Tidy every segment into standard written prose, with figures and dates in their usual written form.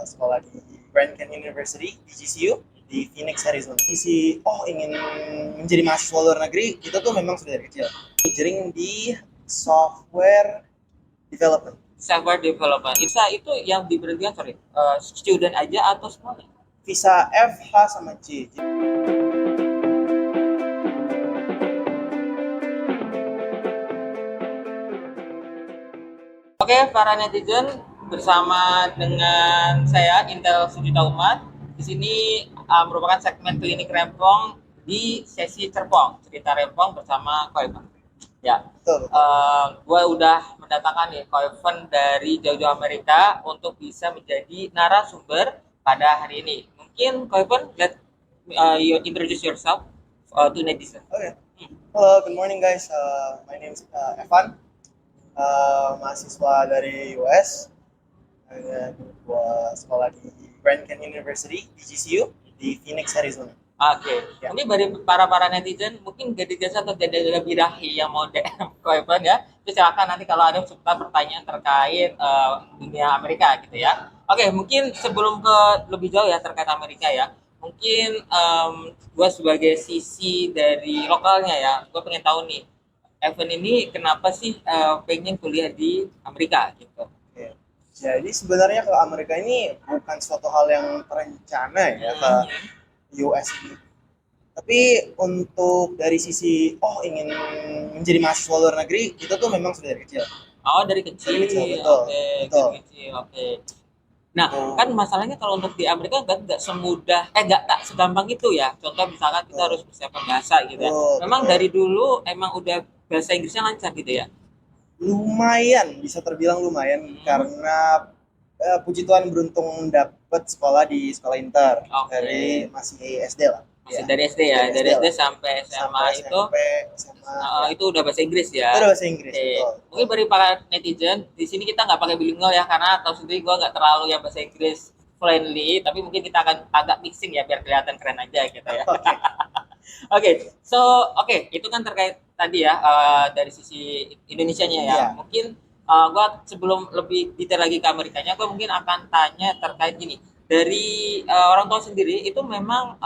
sekolah di Grand Canyon University di GCU di Phoenix, Arizona. Ingin menjadi mahasiswa luar negeri itu tuh memang sudah dari kecil. Majoring di software development. Software development. Itu yang diberhentikan student aja atau semuanya? Visa F, H, sama J. Oke, para netizen, bersama dengan saya Intel Sujita Umat. Di sini merupakan segmen klinik Rempong di sesi Cerpong, cerita Rempong bersama Koeven. Ya, gue udah mendatangkan nih Koeven dari jauh-jauh Amerika untuk bisa menjadi narasumber pada hari ini. Mungkin Koeven, let you introduce yourself to netizen. Okay. Hello, good morning guys. My name is Evan. Mahasiswa dari US, dan gua sekolah di Grand Canyon University di GCU di Phoenix, Arizona. Oke, ya. Ini bagi para netizen mungkin jadi jasa atau jadi lebih birahi yang mau DM Koeven ya. Itu silakan nanti kalau ada seputar pertanyaan terkait dunia Amerika gitu ya. Oke, mungkin sebelum ke lebih jauh ya terkait Amerika ya. Mungkin gue sebagai sisi dari lokalnya ya, gue pengen tahu nih, Evan ini kenapa sih pengen kuliah di Amerika gitu? Oke. Jadi sebenarnya ke Amerika ini bukan suatu hal yang terencana ya ke US ini. Tapi untuk dari sisi ingin menjadi mahasiswa luar negeri itu tuh memang sudah dari kecil. Oh, dari kecil. Dari kecil, betul. Dari kecil. Oke. Nah, kan masalahnya kalau untuk di Amerika nggak semudah, nggak tak segampang itu ya. Contoh misalkan kita harus persiapan bahasa gitu ya. Memang dari dulu emang udah bahasa Inggrisnya lancar gitu ya? Lumayan, bisa terbilang lumayan karena puji Tuhan beruntung dapat sekolah di sekolah inter dari masih SD lah. Masih dari SD ya, dari SD sampai SMA itu itu udah bahasa Inggris ya. Itu udah bahasa Inggris. Betul. Mungkin bagi para netizen di sini kita nggak pakai bilingual ya, karena tahu sendiri gue nggak terlalu yang bahasa Inggris friendly, tapi mungkin kita akan agak mixing ya biar kelihatan keren aja gitu ya. Oke, itu kan terkait tadi ya dari sisi Indonesianya ya. Mungkin gue sebelum lebih detail lagi ke Amerikanya, gue mungkin akan tanya terkait gini. Dari orang tua sendiri itu memang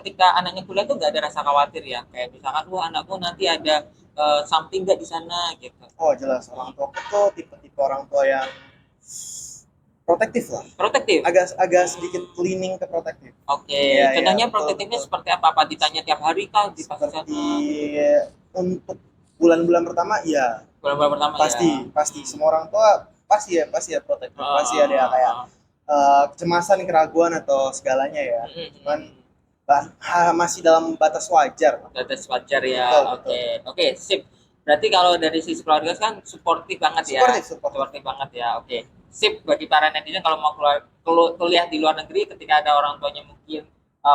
ketika anaknya kuliah tuh nggak ada rasa khawatir ya, kayak misalkan anakku nanti ada something nggak di sana gitu. Oh jelas, orang tua tuh tipe-tipe orang tua yang protektif lah. Protektif. Agak sedikit leaning ke protektif. Oke. Contohnya protektifnya seperti apa? Apa ditanya tiap hari kah di pas sana? Untuk bulan-bulan pertama iya. Bulan-bulan pertama pasti semua orang tua pasti ya protektif. Pasti ada kayak kecemasan, keraguan atau segalanya ya. Cuman masih dalam batas wajar. Batas wajar ya. Oke, sip. Berarti kalau dari sisi keluarga kan suportif banget ya. Suportif banget ya. Oke. Sip, bagi para netizen kalau mau kuliah di luar negeri ketika ada orang tuanya mungkin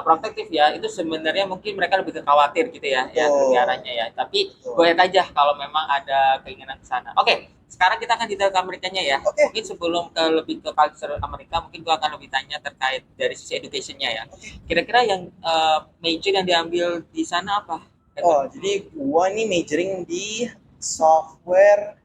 protektif ya, itu sebenarnya mungkin mereka lebih khawatir gitu ya, ya negaranya ya. Tapi gue lihat aja kalau memang ada keinginan ke sana. Oke, sekarang kita akan detail ke Amerikanya ya. Mungkin sebelum lebih ke culture Amerika, mungkin gue akan lebih tanya terkait dari sisi educationnya ya. Kira-kira yang major yang diambil di sana apa? Jadi gue nih majoring di software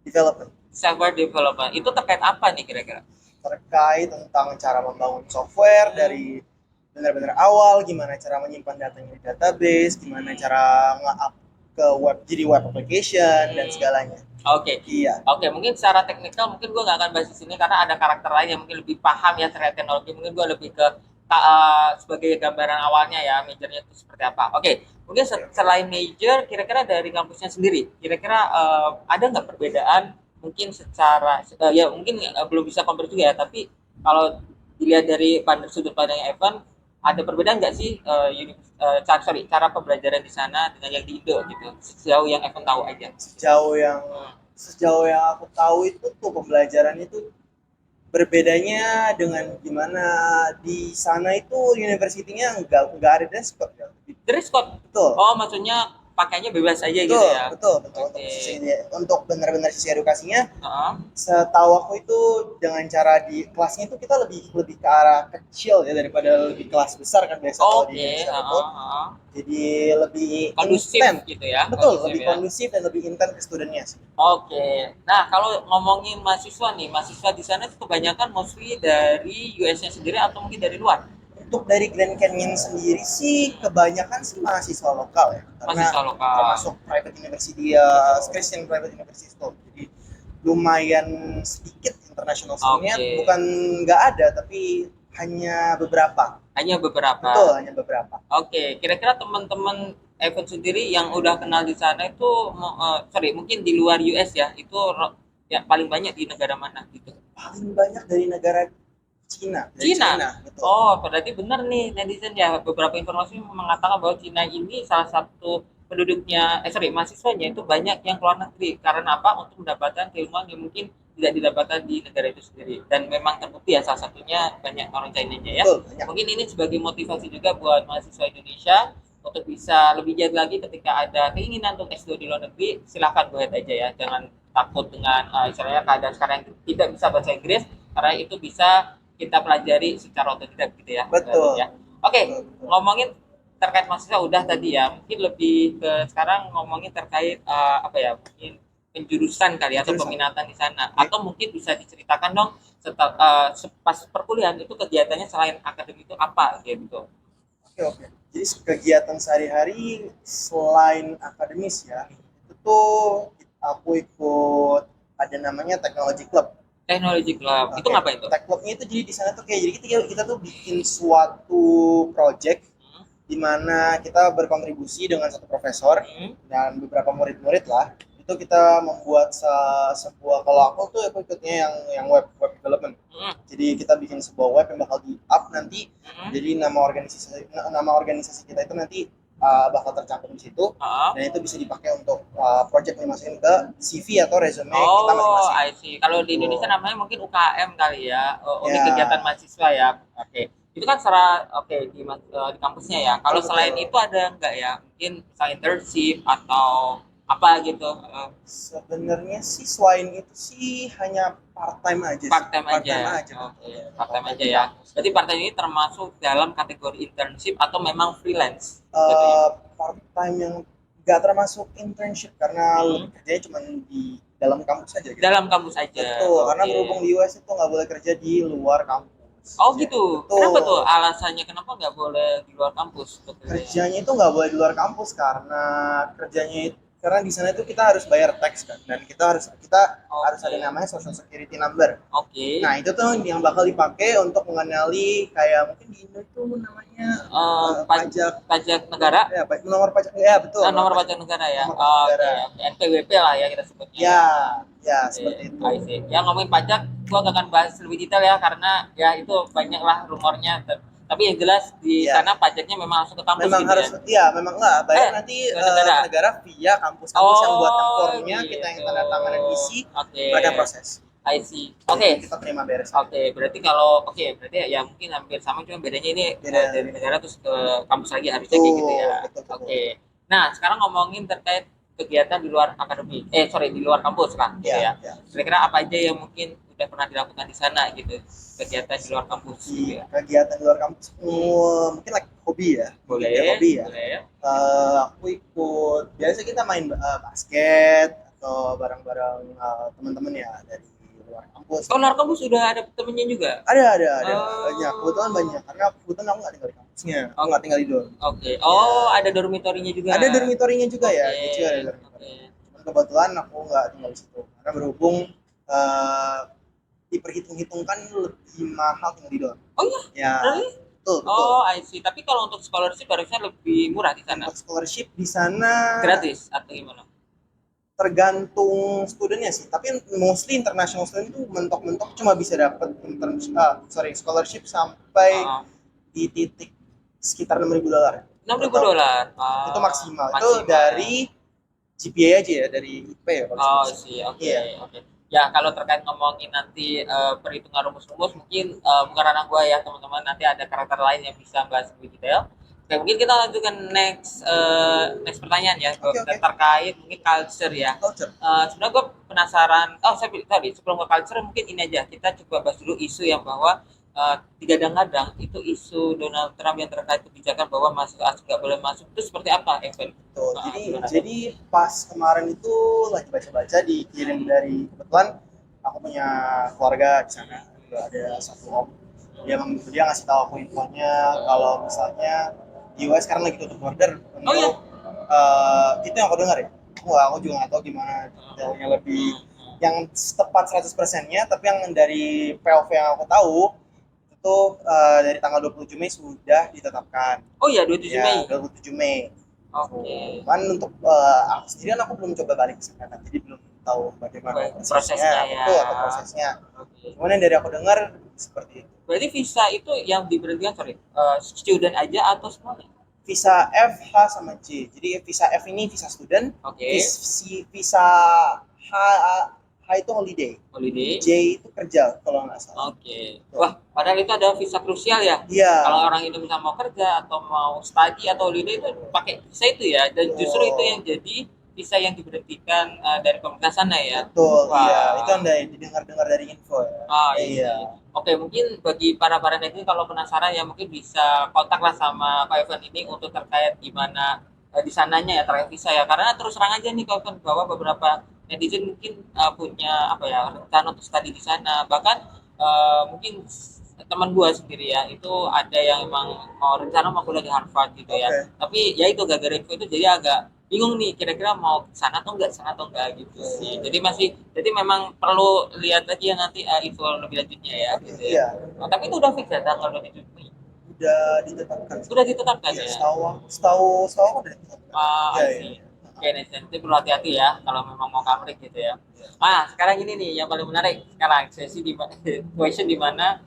development. Software development itu terkait apa nih kira-kira? Terkait tentang cara membangun software dari benar-benar awal, gimana cara menyimpan datanya di database, gimana cara nge-up ke web jadi web application dan segalanya. Oke. Iya. Oke, mungkin secara teknikal mungkin gue nggak akan bahas di sini karena ada karakter lain yang mungkin lebih paham ya terkait teknologi. Mungkin gue lebih ke sebagai gambaran awalnya ya majornya itu seperti apa. Oke, mungkin selain major, kira-kira dari kampusnya sendiri, kira-kira ada nggak perbedaan? Mungkin secara ya mungkin belum bisa compare juga ya, tapi kalau dilihat dari sudut pandangnya Evan, ada perbedaan nggak sih cara pembelajaran di sana dengan yang di Indo gitu, sejauh yang Evan tahu aja? Sejauh yang aku tahu itu tuh pembelajaran itu berbedanya dengan gimana di sana itu universitinya nggak ada dress code ya. Dress code? Betul. Oh, maksudnya pakainya bebas aja gitu Betul, ya. betul, betul. Oke. Untuk benar-benar sisi edukasinya, Heeh. setahu aku itu dengan cara di kelasnya itu kita lebih lebih ke arah kecil ya daripada lebih kelas besar kan biasa kalau di Oke, Indonesia, betul. heeh, heeh. Jadi lebih Kondusif intent, gitu ya, betul, kondusif lebih ya. kondusif dan lebih intent ke studentnya sih. Oke. Nah, kalau ngomongin mahasiswa nih, mahasiswa di sana itu kebanyakan mostly dari US-nya sendiri atau mungkin dari luar? Untuk dari Grand Canyon sendiri sih kebanyakan sih mahasiswa lokal ya, karena Mahasiswa lokal. termasuk private university ya, Christian private university itu. Jadi lumayan sedikit international student-nya, Oke. bukan nggak ada tapi hanya beberapa. Hanya beberapa. Betul, hanya beberapa. Oke, kira-kira teman-teman Evan sendiri yang udah kenal di sana itu, sorry, mungkin di luar US ya, itu ya paling banyak di negara mana gitu? Paling banyak dari negara Cina, dari Cina. China, betul. Oh, berarti benar nih netizen ya. Beberapa informasi mengatakan bahwa Cina ini salah satu penduduknya, mahasiswanya itu banyak yang keluar negeri. Karena apa? Untuk mendapatkan keilmuan yang mungkin tidak didapatkan di negara itu sendiri. Dan memang terbukti ya salah satunya banyak orang Chinanya ya. Betul, banyak. Mungkin ini sebagai motivasi juga buat mahasiswa Indonesia untuk bisa lebih giat lagi ketika ada keinginan untuk S2 di luar negeri, silakan go ahead aja ya. Jangan takut dengan istilahnya keadaan sekarang yang tidak bisa bahasa Inggris, karena itu bisa kita pelajari secara otodidak gitu ya. Betul. Ya. Oke, ngomongin terkait mahasiswa udah tadi ya. Mungkin lebih ke sekarang ngomongin terkait apa ya? Mungkin penjurusan kali atau peminatan di sana. Atau mungkin bisa diceritakan dong setelah pas perkuliahan itu kegiatannya selain akademik itu apa gitu. Oke. Jadi kegiatan sehari-hari selain akademis ya, itu tuh aku ikut ada namanya Technology Club. Teknologi Club. Itu ngapain tuh? Tech Clubnya itu jadi di sana tuh kayak jadi kita tuh bikin suatu project di mana kita berkontribusi dengan satu profesor dan beberapa murid-murid lah. Itu kita membuat sebuah, kalau aku ikutnya yang web development. Jadi kita bikin sebuah web yang bakal di up nanti. Jadi nama organisasi kita itu nanti bakal tercantum di situ, dan itu bisa dipakai untuk project yang dimasukin ke CV atau resume kita masing-masing. I see. Kalau di Indonesia namanya mungkin UKM kali ya, unit kegiatan mahasiswa ya. Oke. Itu kan secara di kampusnya ya. Kalau selain itu ada enggak ya? Mungkin misalnya internship atau apa gitu? Sebenarnya sih selain itu sih hanya part time aja. Part time aja. Part time aja ya. Berarti part time ini termasuk dalam kategori internship atau memang freelance? Part time yang nggak termasuk internship karena kerjanya cuma di dalam kampus aja. Gitu. Dalam kampus aja. Betul, karena berhubung di US itu nggak boleh kerja di luar kampus. Oh gitu. Betul. Kenapa tuh alasannya kenapa nggak boleh di luar kampus? Kerjanya itu nggak boleh di luar kampus karena di sana itu kita harus bayar tax kan, dan kita harus ada namanya social security number. Oke. Nah itu tuh yang bakal dipakai untuk mengenali kayak mungkin di Indo itu namanya pajak negara. Ya, nomor pajak ya betul. Nomor pajak negara ya. NPWP lah ya kita sebutnya. Ya seperti itu. Ya ngomongin pajak, gua gak akan bahas lebih detail ya karena ya itu banyak lah rumornya. Tapi yang jelas di sana pajaknya memang langsung ke kampus memang gitu harus, ya? Memang nggak bayar nanti negara via kampus-kampus yang buatkan formnya, kita yang tanda tangan dan isi, mereka proses. I see. Oke. Kita terima beres. Berarti berarti ya mungkin hampir sama, cuma bedanya ini dari negara terus ke kampus lagi harusnya kayak gitu ya. Oke. Nah, sekarang ngomongin terkait kegiatan di luar akademi. Di luar kampus lah gitu ya. Kira-kira apa aja yang mungkin udah pernah dilakukan di sana gitu, kegiatan di luar kampus gitu ya. Kegiatan di luar kampus mungkin hobi ya. Hobi ya. Aku ikut, biasa kita main basket atau bareng-bareng teman-teman ya dari luar kampus. Luar kampus sudah ada temennya juga? Ada. Banyak, kebetulan banyak, karena kebetulan aku nggak tinggal di kampusnya, aku nggak tinggal di dorm. Oke. Ada dormitorinya juga? Ada dormitorinya juga ya, gitu ada dormitorinya. Cuman kebetulan aku nggak tinggal di situ, karena berhubung diperhitung-hitungkan lebih mahal tinggal di dorm. Oh iya? Ya. Betul. I see. Tapi kalau untuk scholarship harusnya lebih murah di sana? Untuk scholarship di sana gratis atau gimana? Tergantung studennya sih, tapi mostly international student itu mentok-mentok cuma bisa dapat scholarship sampai di titik sekitar $6.000. $6.000. Itu maksimal. Itu dari GPA aja ya, dari IP ya. Sih. Oke. Ya kalau terkait ngomongin nanti perhitungan rumus-rumus, mungkin bukan ranah gue ya teman-teman, nanti ada karakter lain yang bisa bahas lebih detail. Oke, mungkin kita lanjutkan next pertanyaan ya, Oke. terkait mungkin culture ya. Culture. Sebenarnya gue penasaran. Oh, tadi sebelum ke culture mungkin ini aja, kita coba bahas dulu isu yang bahwa digadang-gadang itu isu Donald Trump yang terkait kebijakan bahwa mahasiswa asing nggak boleh masuk itu seperti apa, Evan? Tuh, jadi pas kemarin itu lagi baca-baca dikirim dari, kebetulan aku punya keluarga di sana, ada satu om, dia ngasih tahu aku infonya kalau misalnya di US sekarang lagi tutup border untuk iya? itu yang aku dengar ya. Aku juga nggak tahu gimana detailnya lebih yang tepat 100%-nya, tapi yang dari POV yang aku tahu itu dari tanggal 27 Mei sudah ditetapkan. Oh iya, 27 Mei. 27 Mei. Oke. Cuman untuk aku sendiri aku belum coba balik ke sana, jadi belum tahu bagaimana prosesnya ya. Betul, atau prosesnya. Oke. Cuman yang dari aku dengar seperti itu. Berarti visa itu yang diberhentikan, student aja atau semuanya? Visa F, H, sama J. Jadi visa F ini visa student. Oke. Visa H, itu holiday. J itu kerja kalau nggak salah. Oke. Wah, padahal itu ada visa krusial ya. Iya. Kalau orang Indonesia mau kerja atau mau study atau holiday itu pakai visa itu ya. Dan justru itu yang jadi visa yang diberhentikan dari pemerintah sana ya. Betul. Wah. Iya. Itu yang didengar dari info ya. Oh iya. Oke, mungkin bagi para netizen kalau penasaran ya mungkin bisa kontak lah sama Kak Evan ini untuk terkait gimana di sananya ya terkait visa ya. Karena terus terang aja nih Kak Evan bahwa beberapa netizen mungkin punya apa ya rencana untuk studi di sana, bahkan mungkin teman gua sendiri ya itu ada yang emang mau rencana mau kuliah di Harvard gitu ya, tapi ya itu gara-gara info itu jadi agak bingung nih kira-kira mau sana atau enggak gitu sih, jadi memang perlu lihat lagi ya nanti info lebih lanjutnya ya gitu ya. Tapi itu udah fix ya tanggal 27 Mei sudah ditetapkan ya, setahu aku udah ditetapkan. Oke, nanti perlu hati-hati ya kalau memang mau comeback gitu ya. Sekarang ini nih yang paling menarik sekarang sesi di question di mana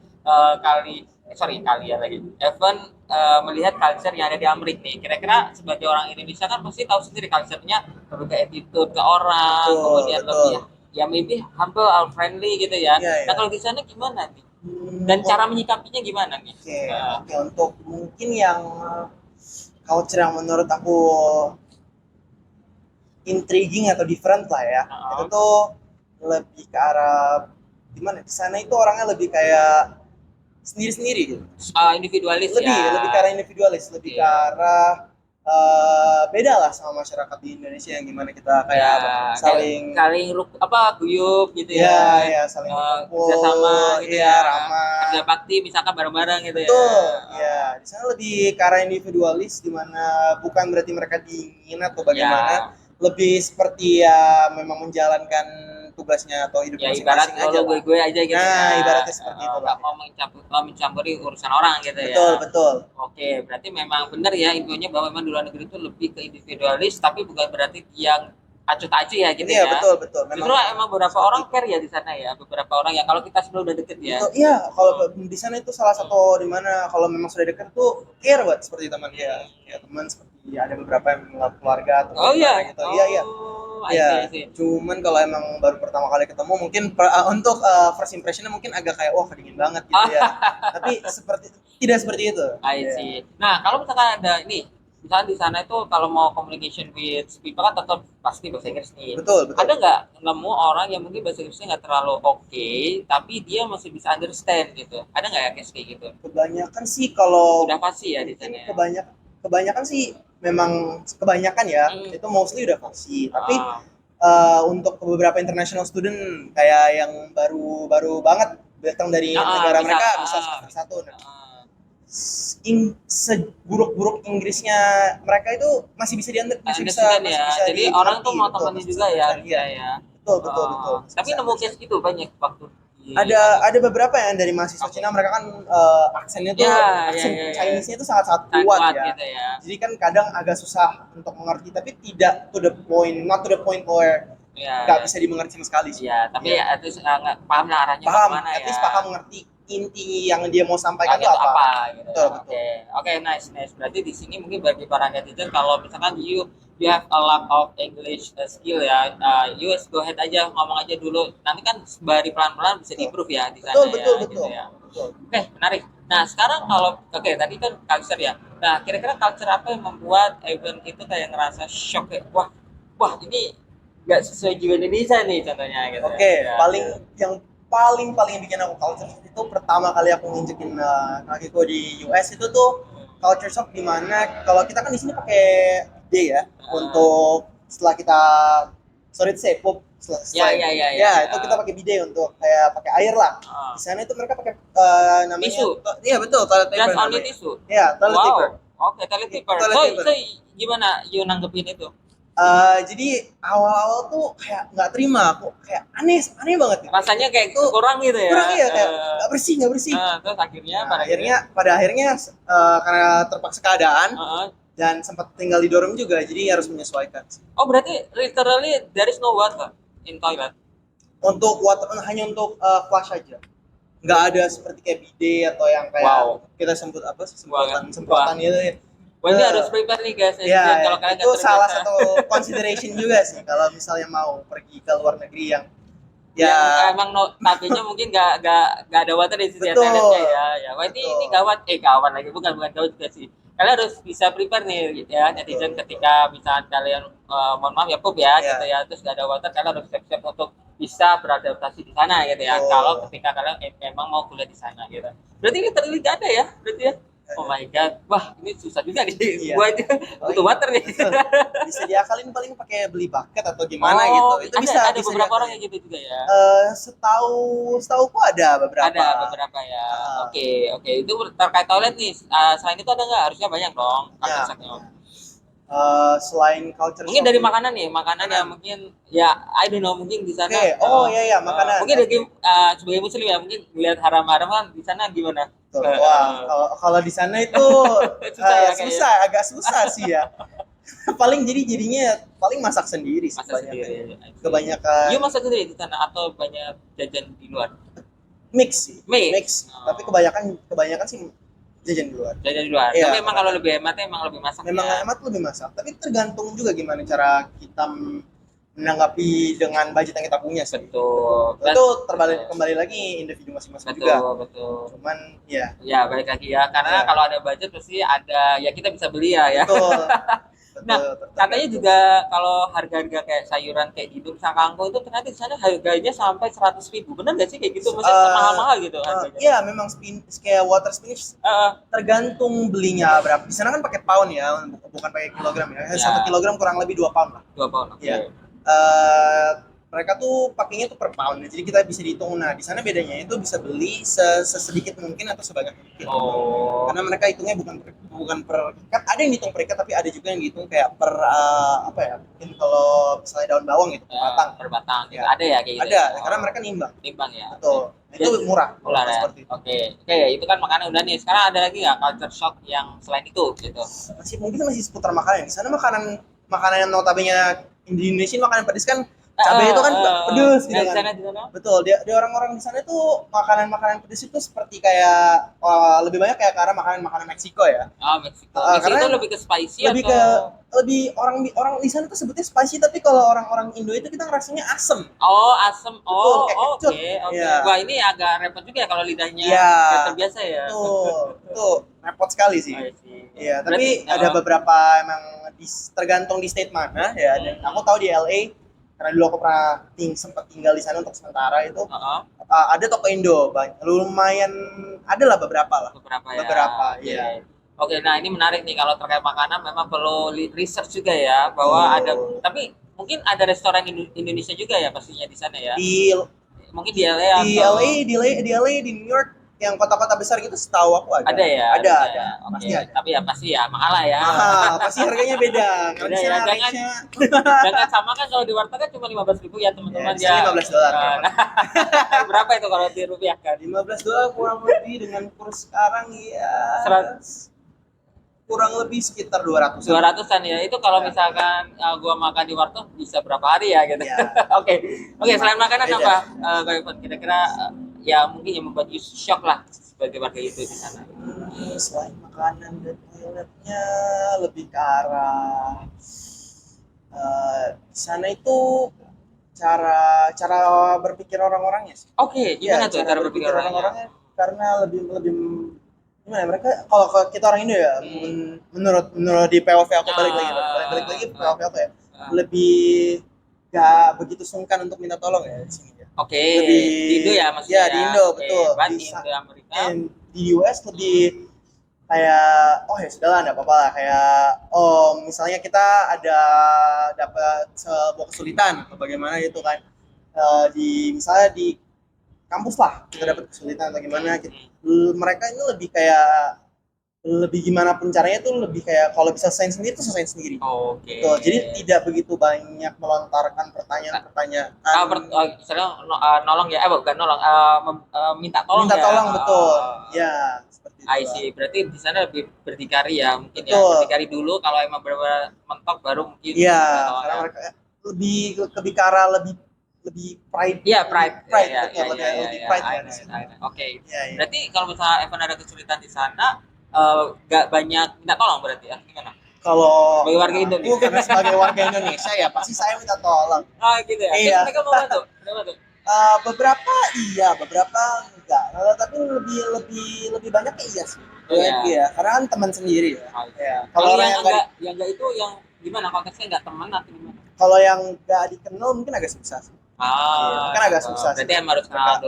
kalian lagi. Evan melihat culture yang ada di Amerika nih. Kira-kira sebagai orang Indonesia kan pasti tahu sendiri culture-nya lebih ke attitude ke orang, kemudian lebih ya maybe humble or friendly gitu ya. Nah, kalau di sana gimana nih? Dan cara menyikapinya gimana nih? Oke, untuk mungkin yang culture yang menurut aku intriguing atau different lah ya. Itu tuh lebih ke arah gimana? Di sana itu orangnya lebih kayak sendiri-sendiri gitu. Individualis lebih ke arah individualis, lebih ke arah beda lah sama masyarakat di Indonesia yang gimana kita kayak saling guyup gitu ya. Iya, saling kerjasama gitu ya, ramah, kerja bakti misalkan bareng-bareng gitu ya. Betul, ya. Di sana lebih ke arah individualis, di mana bukan berarti mereka dingin atau bagaimana, lebih seperti ya memang menjalankan tugasnya atau hidup masing-masing aja. Gue aja gitu. Nah, ibaratnya seperti itu. Nggak mau mencampuri urusan orang gitu ya. Betul. Oke, berarti memang benar ya infonya bahwa memang di luar negeri itu lebih ke individualis, tapi bukan berarti yang acuh-acuh ya gitu ya. Betul. Justru emang beberapa orang care ya di sana ya, beberapa orang ya kalau kita sebelum udah deket ya. Iya, kalau di sana itu salah satu di mana kalau memang sudah deket tuh care buat seperti teman dia. Ya teman seperti ada beberapa yang keluarga atau gitu. Iya. Iya, cuman kalau emang baru pertama kali ketemu mungkin untuk first impressionnya mungkin agak kayak wah dingin banget gitu ya. Tapi tidak seperti itu. Nah, kalau misalkan ada ini, misalnya di sana itu kalau mau communication with people kan tetap pasti bahasa Inggris nih. Betul. Ada nggak nemu orang yang mungkin bahasa Inggrisnya nggak terlalu oke, tapi dia masih bisa understand gitu? Ada nggak ya kayak gitu? Kebanyakan sih kalau udah pasti ya di sana. Kebanyakan sih memang kebanyakan ya itu mostly udah pasti. Tapi untuk beberapa international student kayak yang baru banget datang dari negara mereka bisa semester 1. Seburuk-buruk Inggrisnya mereka itu masih bisa masih bisa jadi orang tuh mau temenin juga ya. Betul. Tapi nemu case gitu banyak waktu ada beberapa yang dari mahasiswa Cina, mereka kan aksennya tuh aksen Chinese-nya itu sangat kuat ya. Gitu ya. Jadi kan kadang agak susah untuk mengerti, tapi tidak to the point, not to the point where nggak bisa dimengerti sama sekali sih. Tapi at least paham lah arahnya kemana ya. At least paham mengerti inti yang dia mau sampaikan itu apa. Gitu. Oke, nice. Berarti di sini mungkin bagi para netizen kalau misalkan you have a lot of English skill ya, you go ahead aja ngomong aja dulu. Nanti kan sembari pelan-pelan bisa di-improve ya di sana. Betul. Gitu ya. Oke, menarik. Nah, sekarang kalau tadi kan culture ya. Nah, kira-kira culture apa yang membuat event itu kayak ngerasa shock ya? Wah, wah ini nggak sesuai jiwa Indonesia nih contohnya gitu. Oke, Ya. yang paling bikin aku culture shock itu pertama kali aku nginjekin kakiku di US itu tuh culture shock dimana kalau kita kan di sini pakai D ya untuk setelah kita sorry to say pup Ya. Itu kita pakai bidet untuk kayak pakai air lah. Di sana itu mereka pakai namanya tisu. Iya betul, toilet paper Just only namanya. tisu. Iya, toilet Wow. paper. Oke, toilet paper. Toilet paper. So, gimana you nanggepin itu? Jadi awal-awal tuh kayak nggak terima, kok kayak aneh banget gitu. Rasanya kayak kurang gitu ya. Kurang iya, kayak nggak bersih. Terus akhirnya pada akhirnya karena terpaksa keadaan dan sempat tinggal di dorm juga, jadi harus menyesuaikan. Oh, berarti literally there is no water in toilet? Untuk water hanya untuk flush aja. Nggak ada seperti kayak bidet atau yang kayak kita sebut apa sih, semprotan gitu ya. Wah, ini harus prepare nih guys. Ya, kalau kalian itu salah satu consideration juga sih kalau misalnya mau pergi ke luar negeri yang emang notabene mungkin nggak ada water di sini ya. Wah, ini gawat lagi, bukan gawat juga sih. Kalian harus bisa prepare nih ya netizen, ketika misalnya kalian mohon maaf ya pup ya gitu ya, terus nggak ada water, kalian harus siap-siap untuk bisa beradaptasi di sana gitu ya. Kalau ketika kalian memang mau kuliah di sana gitu. Berarti ini terlihat ada ya, berarti ya. Oh my god, wah ini susah juga nih. Gua itu butuh water nih. Bisa diakalin paling pakai beli bucket atau gimana gitu. Itu bisa beberapa orang yang gitu juga ya. Setahu kok ada beberapa. Ada beberapa ya. Oke. Itu terkait toilet nih. Selain itu ada nggak? Harusnya banyak dong. Selain culture mungkin dari makanan nih, yang mungkin ya I don't know, mungkin di sana. Makanan. Mungkin dari sebagai muslim ya, mungkin melihat haram-haram kan di sana gimana? Wah, kalau di sana itu agak susah sih ya. jadinya paling masak sendiri sih. Kebanyakan. You masak sendiri di sana atau banyak jajan di luar? Mix sih. Tapi kebanyakan sih jajan di luar. Tapi memang kalau lebih hematnya emang lebih masak. Hemat lebih masak. Tapi tergantung juga gimana cara kita menanggapi dengan budget yang kita punya sih. Betul. Itu kembali lagi individu masing-masing juga. Betul. Cuman ya. Ya balik lagi ya, karena kalau ada budget pasti ada ya kita bisa beli ya. Betul. Nah, katanya juga kalau harga-harga kayak sayuran kayak di kangkung itu ternyata di sana harganya sampai 100.000. Benar nggak sih kayak gitu? Maksudnya mahal-mahal gitu harganya? Iya, memang kayak water spinach tergantung belinya berapa. Di sana kan pakai pound ya, bukan pakai kilogram ya. 1 kilogram kurang lebih 2 pound lah. 2 pound. Oke. Ya. Mereka tuh pakainya tuh per pound, jadi kita bisa dihitung. Nah, di sana bedanya itu bisa beli sesedikit mungkin atau sebanyak mungkin. Karena mereka hitungnya bukan per ikat, ada yang dihitung per ikat, tapi ada juga yang dihitung kayak per mungkin kalau misalnya daun bawang gitu per batang. Ya. Ada ya kayak gitu. Ada, karena mereka nimbang ya. Betul. Itu murah ya. Seperti itu. Oke, itu kan makanan udah nih. Sekarang ada lagi nggak culture shock yang selain itu gitu? Masih seputar makanan. Di sana makanan yang notabene di Indonesia makanan pedas kan, cabai itu kan pedas gitu kan. Betul, dia orang-orang di sana itu makanan pedas itu seperti kayak lebih banyak kayak karena makanan Meksiko ya. Meksiko. Karena itu lebih ke spicy lebih orang di sana tuh sebutnya spicy, tapi kalau orang-orang Indo itu kita ngerasanya asem. Asem. Oke. Wah, ini agak repot juga ya kalau lidahnya terbiasa ya. Tuh repot sekali sih. Iya, tapi ada beberapa emang tergantung di state mana ya. Dan aku tahu di LA, karena dulu aku pernah sempat tinggal di sana untuk sementara itu, ada toko Indo lumayan, ada lah beberapa ya. Oke, nah ini menarik nih, kalau terkait makanan memang perlu research juga ya, bahwa ada, tapi mungkin ada restoran Indonesia juga ya pastinya di sana ya. Mungkin di LA di New York, yang kota-kota besar gitu setahu aku ada. Ada. Tapi ya pasti ya mahal lah ya. Pasti harganya beda. Jangan sama kan, kalau di warteg kan cuma 15.000 ya teman-teman ya. $15. Berapa itu kalau dirupiahkan? $15 kurang lebih dengan kurs sekarang ya. Kurang lebih sekitar 200-an ya. Itu kalau misalkan gua makan di warteg bisa berapa hari ya gitu. Oke, selain makanan apa kira-kira ya mungkin yang membuat you shock lah sebagai warga itu di sana? Selain makanan dan toiletnya, lebih ke arah di sana itu cara berpikir orang-orangnya sih. Gimana tuh cara berpikir orang-orangnya? karena lebih gimana ya, mereka kalau kita orang Indo ya, menurut di POV aku balik lagi POV aku ya, lebih gak begitu sungkan untuk minta tolong ya di sini ya. Oke. Lebih Di Indo ya maksudnya. Ya, di Indo betul. Di Indo Amerika. Di US lebih kayak oh ya sudahlah nggak apa-apa lah, kayak misalnya kita ada dapat sebuah kesulitan atau bagaimana gitu kan, misalnya di kampus lah kita dapat kesulitan atau gimana gitu. Mereka ini lebih kayak lebih gimana pun caranya tuh lebih kayak kalau bisa selesai sendiri tuh selesai sendiri. Oke. Jadi tidak begitu banyak melontarkan pertanyaan-pertanyaan. Misalnya nolong ya, bukan nolong, minta tolong. Minta tolong betul. Ya, seperti itu. I see. Berarti di sana lebih berdikari ya, mungkin betul. Ya. Berdikari dulu, kalau emang benar-benar mentok baru mungkin. Iya, karena mereka lebih kebikara, lebih pride. Iya, pride. Betul, lebih pride kan. Oke. Berarti kalau misalnya Evan ada kesulitan di sana, gak banyak minta tolong berarti ya, gimana? Kalau sebagai warga Indonesia, bukan sebagai warga Indonesia ya pasti saya minta tolong. Gitu ya. Iya. Mereka mau bantu. Beberapa iya, beberapa enggak. Tapi lebih banyak iya sih. Iya, karena kan teman sendiri ya. Ya. Kalau orang yang enggak itu yang gimana konteksnya, enggak teman atau gimana? Kalau yang enggak dikenal mungkin agak susah sih. Kan agak susah. Berarti harus kenalan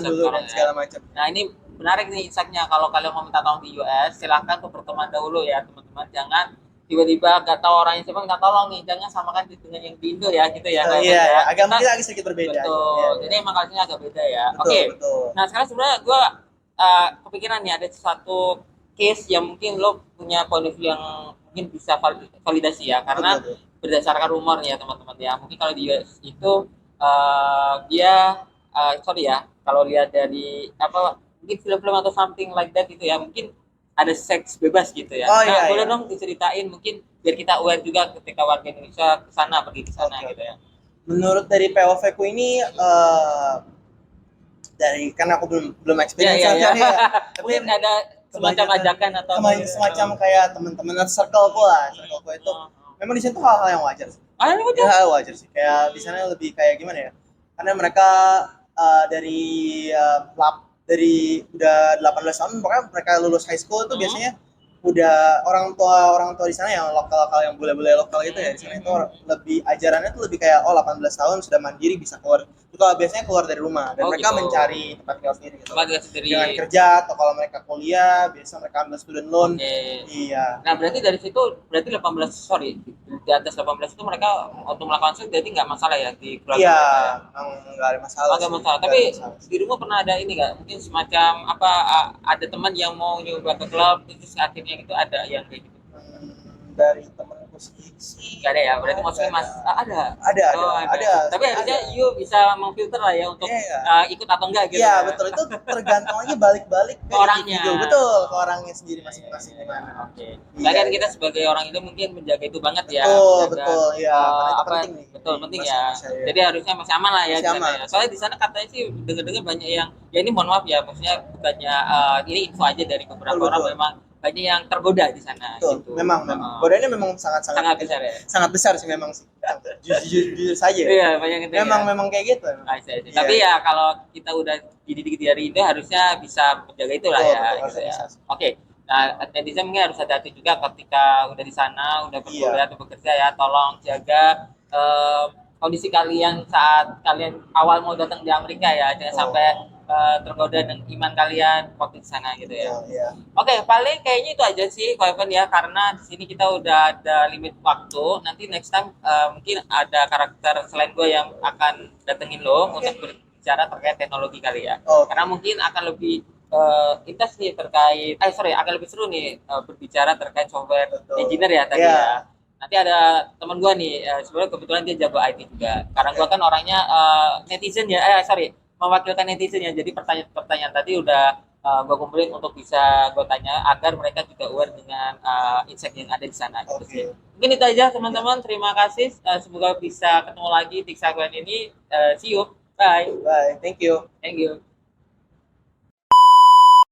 dulu dan segala macam. Nah, ini menarik nih insight-nya. Kalau kalian mau minta tolong di US, silahkan tuh berteman dahulu ya teman-teman. Jangan tiba-tiba nggak tahu orangnya siapa minta tolong nih. Jangan samakan dengan yang di Indo ya gitu ya. Iya, agak sedikit berbeda. Betul. Jadi emang culture-nya agak beda ya. Oke. Nah sekarang sebenarnya gue kepikiran nih ada satu case yang mungkin lo punya point of view yang mungkin bisa validasi ya. Karena berdasarkan rumor nih ya teman-teman ya. Mungkin kalau di US itu dia sorry ya, kalau lihat dari mungkin film-film atau something like that gitu ya, mungkin ada seks bebas gitu ya. Boleh dong diceritain mungkin biar kita aware juga ketika warga Indonesia pergi ke sana gitu ya. Menurut dari POV ku ini karena aku belum experience ya. Mungkin ada semacam ajakan atau semacam kayak teman-teman atau circle ku itu memang di situ hal-hal yang wajar sih. Wajar sih. Kayak di sana lebih kayak gimana ya? Karena mereka dari udah 18 tahun, pokoknya mereka lulus high school itu biasanya udah orang tua di sana yang lokal yang bule-bule lokal gitu ya, di sana itu lebih ajarannya tuh lebih kayak 18 tahun sudah mandiri bisa keluar. Itu biasanya keluar dari rumah dan mereka mencari tempat tinggal sendiri gitu. Dengan kerja atau kalau mereka kuliah biasa mereka ambil student loan. Iya. Nah, berarti dari situ berarti di atas 18 itu mereka untuk melakukan seks jadi nggak masalah ya di keluarga? Iya, nggak ada masalah. Nggak masalah. Tapi di rumah pernah ada ini nggak? Mungkin semacam ada teman yang mau nyoba ke klub terus akhirnya itu ada yang kayak gitu? Dari temanku sih nggak ada ya, berarti maksudnya ada. Tapi harusnya you bisa memfilter lah ya untuk ikut atau enggak gitu. Iya betul, itu tergantung lagi balik-balik ke orangnya. Betul, ke orangnya sendiri masing-masing gimana. Oke. Kan kita sebagai orang Indo mungkin menjaga itu banget ya. Betul ya. Penting ya. Jadi harusnya masih aman lah ya. Soalnya di sana katanya sih dengar-dengar banyak yang ya ini mohon maaf ya, maksudnya bukannya ini info aja dari beberapa orang, memang banyak yang tergoda di sana. Betul, gitu. Memang godanya memang sangat besar ya. Sangat besar sih memang sih. Jujur saja. Iya, banyak itu. Memang kayak gitu. Tapi ya kalau kita udah dididik dari Indo harusnya bisa menjaga itulah ya. Gitu ya. Oke. Nah, netizen mungkin harus hati-hati juga ketika udah di sana, udah berkuliah atau bekerja ya, tolong jaga kondisi kalian saat kalian awal mau datang di Amerika ya, jangan sampai tergoda dengan iman kalian waktu di sana gitu ya. Oke, paling kayaknya itu aja sih Evan ya, karena di sini kita udah ada limit waktu. Nanti next time mungkin ada karakter selain gue yang akan datengin lo untuk berbicara terkait teknologi kali ya. Karena mungkin akan lebih intens nih terkait akan lebih seru nih berbicara terkait software engineer ya tadi ya. Nanti ada teman gue nih, sebenarnya kebetulan dia jago IT juga. Karena gue kan orangnya netizen ya, mewakilkan netizen ya. Jadi pertanyaan tadi udah gue kumpulin untuk bisa gue tanya agar mereka juga aware dengan insight yang ada di sana. Gitu sih. Mungkin itu aja teman-teman. Terima kasih. Semoga bisa ketemu lagi di segmen ini. See you. Bye. Thank you.